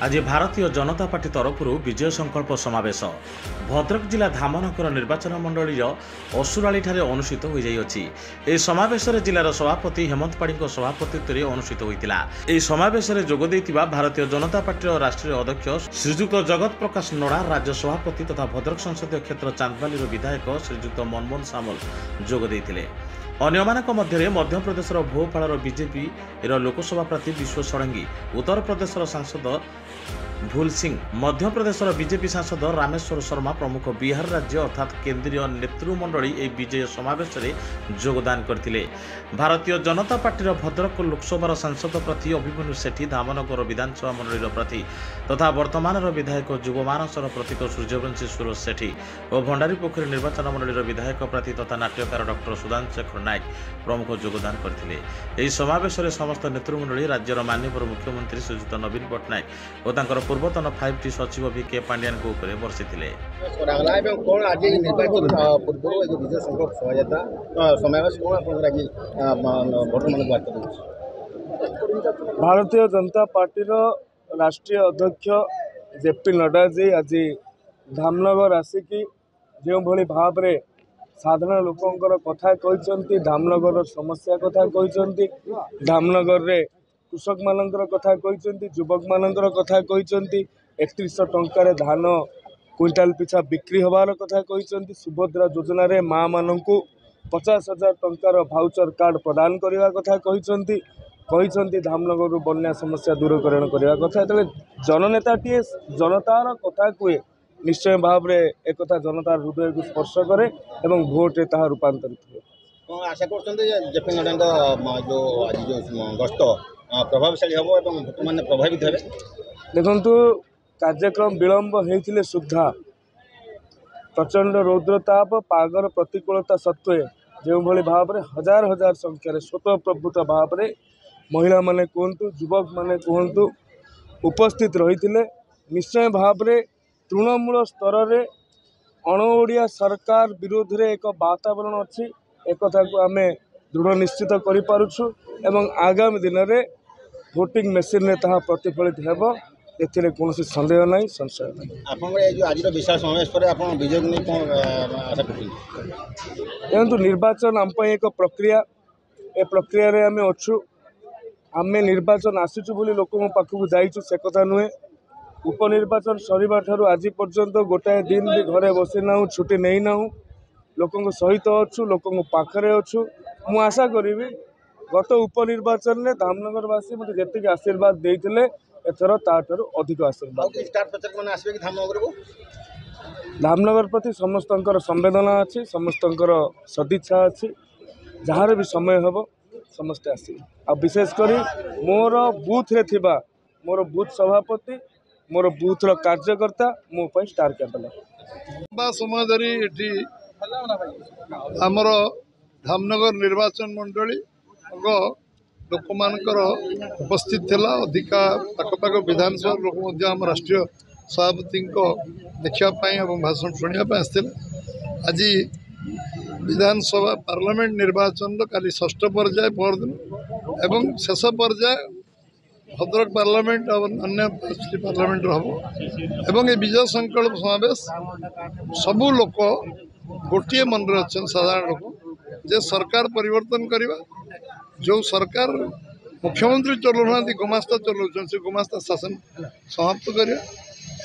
आज भारतीय जनता पार्टी तरफ विजय संकल्प समावेश भद्रक जिला धामनगर निर्वाचन मंडल असुराली अनुष्ठित हो जाइए। समावेश जिलार सभापति हेमंत पाढ़ी सभापतित्व में अनुष्ठित होता। समावेश जोगदेइथिबा भारतीय जनता पार्टी राष्ट्रीय अध्यक्ष श्रीजुक्त जगत प्रकाश नड़ा, राज्य सभापति तथा भद्रक संसदीय क्षेत्र चांदबाली विधायक श्रीजुक्त मनमोहन सामल जोगदेइथिले। अन्यमानक मध्य मध्यप्रदेश भोपाल बीजेपी लोकसभा प्रार्थी विश्व षडंगी, उत्तर प्रदेश सांसद भूल सिंह, मध्य प्रदेश बीजेपी सांसद रामेश्वर शर्मा प्रमुख बिहार राज्य अर्थात केंद्रीय नेतृमंडली ए विजय समावेश में योगदान करथिले। भारतीय जनता पार्टी भद्रक लोकसभा सांसद प्रार्थी अभिमन्यु सेठी, धामनगर विधानसभा मंडल प्रार्थी तथा वर्तमान विधायक जुगमानसर प्रतीक सूर्यवंशी सुरेश सेठी और भंडारीपोखरी निर्वाचन मंडल विधायक प्रार्थी तथा नाट्यकार डॉक्टर सुधांशु शेखर नायक प्रमुख योगदान करथिले। समावेश में समस्त नेतृमंडली राज्यर माननीय मुख्यमंत्री श्रीजुक्त नवीन पट्टनायक और पूर्वतन 5T सचिव VK पांड्यान को बर्षि भारतीय जनता पार्टी राष्ट्रीय अध्यक्ष JP नड्डा जी आज धामनगर आसिकी जो भली भाव में साधारण लोकंर कथा कहते, धामनगर समस्या कथा कहते, धामनगर रे कृषक मानकर कथा कहते, युवक मानकर कथा कहते, 3100 टंकार धान क्विंटाल पिछा बिक्री होबार कथा कहते, सुभद्रा योजना रे माँ मानू 50,000 टंकार भाउचर कार्ड प्रदान करने कथा कहते, धामनगर बन्या समस्या दूरीकरण करने कथा। जो जननेताटीए जनतार कथा कहे निश्चय भाव में एक जनतार हृदय को स्पर्श करे और भोटे ताहा रूपांतरित हुए। आशा करपी नड्डा जो आज जो गस्त प्रभावशाली हम और भोट मैंने प्रभावित हे। देखु कार्यक्रम विलंब होते सुधा प्रचंड रौद्रताप पागर प्रतिकूलता सत्वे जो भली भाव में हजार हजार संख्यार स्वतःप्रभुत भाव में महिला माने कहतु, युवक माने कहतु उपस्थित रही। निश्चय भाव में तृणमूल स्तर में अणओडिया सरकार विरोध में एक वातावरण अच्छी, एक आम दृढ़ निश्चित करूँ। आगामी दिन में भोटिंग मेसीन में ताहा प्रतिफलित हेब, एथिरे कोनोसी संदेह नहीं, संशय नहीं। आपन आज विशाल समावेश पर आपन विजय को नहीं कोन आशा करथि? एंतु निर्वाचन आम पई एक प्रक्रिया, ए प्रक्रिया रे आमे अछु। आमे निर्वाचन आसीचु बोली लोकन पाखकु जाइचु से कथा नुहे। उपनिर्वाचन सरीबा ठारू आज पर्यंत गोटाए दिन भी घरे बसी ना, छुट्टी नहीं ना, लोकन सहित अच्छु, लोकन पाखरे अच्छु। मु आशा करी गत उपनिर्वाचन में धामनगरवासी मत जी आशीर्वाद देते एथर ताठू अधिक आशीर्वाद। धामनगर प्रति समस्त संवेदना अच्छी, समस्त सदिच्छा अच्छी, जार भी समय हम समस्ते आस। विशेषकर मोर बूथ रे थिबा मोर बूथ सभापति, मोर बूथ रो कार्यकर्ता मो पई स्टार कैंपेन समय धरी आमर धामनगर निर्वाचन मंडली लोक मानकर उपस्थित थिला। अधिका पाखपाख विधानसभा लोक आम राष्ट्रीय सभापति देखापी और भाषण शुणापी आसते। आज विधानसभा पार्लियामेंट निर्वाचन काली षष्ठ पर्याय परदिन एवं शेष पर्याय भद्रक पार्लियामेंट और अन्य पार्लियामेंट हम ये विजय संकल्प समावेश सबू लोक गोटे मन रे अच्छा साधारण लोक जे सरकार परिवर्तन करवा। जो सरकार मुख्यमंत्री चलाना गुमास्ता चलाउछन से गुमास्ता शासन समाप्त करिया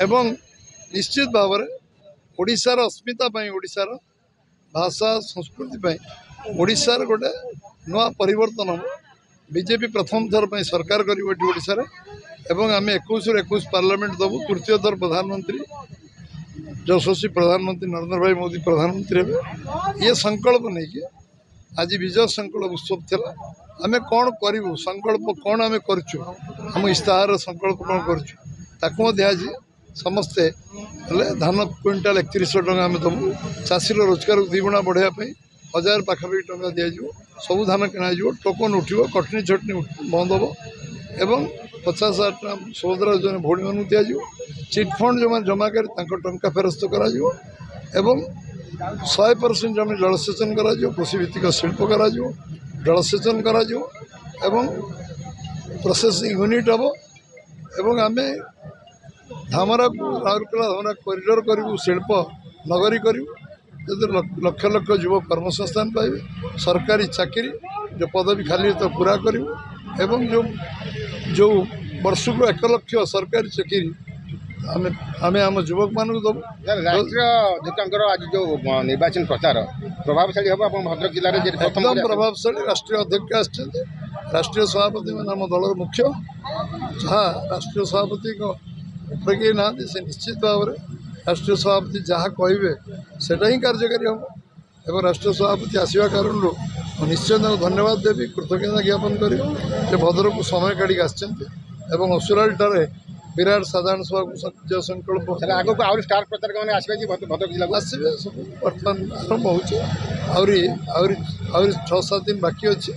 एवं निश्चित भाव में ओडिशार अस्मिता पई, ओडिशार भाषा संस्कृति पई, ओडिशार गोटे नुआ परिवर्तन हम। बीजेपी प्रथम थर पर सरकार करी ओडिशा रे एवं आम 21 पार्लियामेंट दबू। तृतीय थर प्रधानमंत्री यशस्वी प्रधानमंत्री नरेंद्र भाई मोदी प्रधानमंत्री हे। ये संकल्प नहीं कि आज विजय संकल्प उत्सव थिला। आमे कौन करूँ संकल्प कौन आम करम इस्ताहार संकल्प कौन कर समस्ते धान क्विंटाल 3100 टका आम दबू। चाषीर रोजगार 2 गुणा बढ़ाई 1000 पाखापाखि टका दिज्व। सबू धान किणा टोकन उठो, कटनी छटनी बंद हम एवं 50,000 टका सुभद्रा योजना भौणी मानू दिज्व। चिटफंड जो जमा कर टंका फेरस्त कर 100% जमी जलसेचन कर, कृषि भित्तिक शिल्प कर, जलसेचन कर प्रोसेसिंग यूनिट हम एवं आम धामरा को राउरकेला धामरा कॉरिडोर करूँ शिल्प नगरी करूँ जो लक्ष लक्ष युवक कर्मसंस्थान पाइबे सरकारी चाकरी जो पदवी खाली तो पूरा करूँ एवं जो वर्ष को 1 लाख सरकारी चाकरी आम युवक मान दबू राष्ट्रीय अध्यक्षर आज जो निर्वाचन प्रचार प्रभावशाली हम आप भद्रक जिले में एकदम प्रभावशाली राष्ट्रीय अध्यक्ष आम राष्ट्रीय सभापति मैंने आम दलर मुख्य जहाँ राष्ट्रीय सभापति उपरे ना से निश्चित भाव में राष्ट्रीय सभापति जहाँ कहे से ही कार्यकारी हम एवं राष्ट्रीय सभापति आसवा कारण निश्चय धन्यवाद देवी कृतज्ञता ज्ञापन करी भद्रक को समय काढ़ी आसुराल विराट साधारण सभा को संकल्प आगे को आउरी स्टार प्रचारक मैंने आसवे कि भद्रक जिला आसवे सब बर्तमान आरंभ हो 6-7 दिन बाकी अच्छे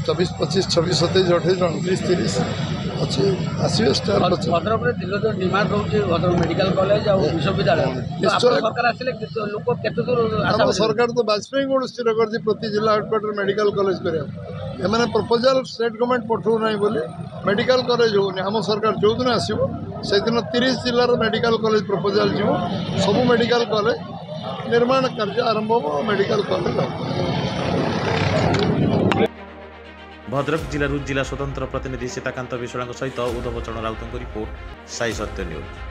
24, 25, 26, 27, 28, 29, 30 अच्छे आसवे स्टार भद्रक दीर्घ डिमांड रोचे भद्रक मेडिकल कॉलेज और विश्वविद्यालय सरकार आसिले लोक केते दूर आम सरकार तो वाजपेयी को स्थिर कर प्रति जिला हेडक्वार्टर मेडिकल कॉलेज कर प्रपोजाल स्टेट गवर्नमेंट पठाऊ ना बोली मेडिकल कॉलेज होनी आम सरकार जो दिन आसो से दिन 30 जिलार मेडिकल कॉलेज प्रपोजाल जीव सब मेडिकल कॉलेज निर्माण कार्य आरंभ हो मेडिकल कॉलेज भद्रक जिलूर जिला स्वतंत्र प्रतिनिधि सीताकांत विश्वाल सहित उद्धव चरण राउत रिपोर्ट साई सत्य न्यूज।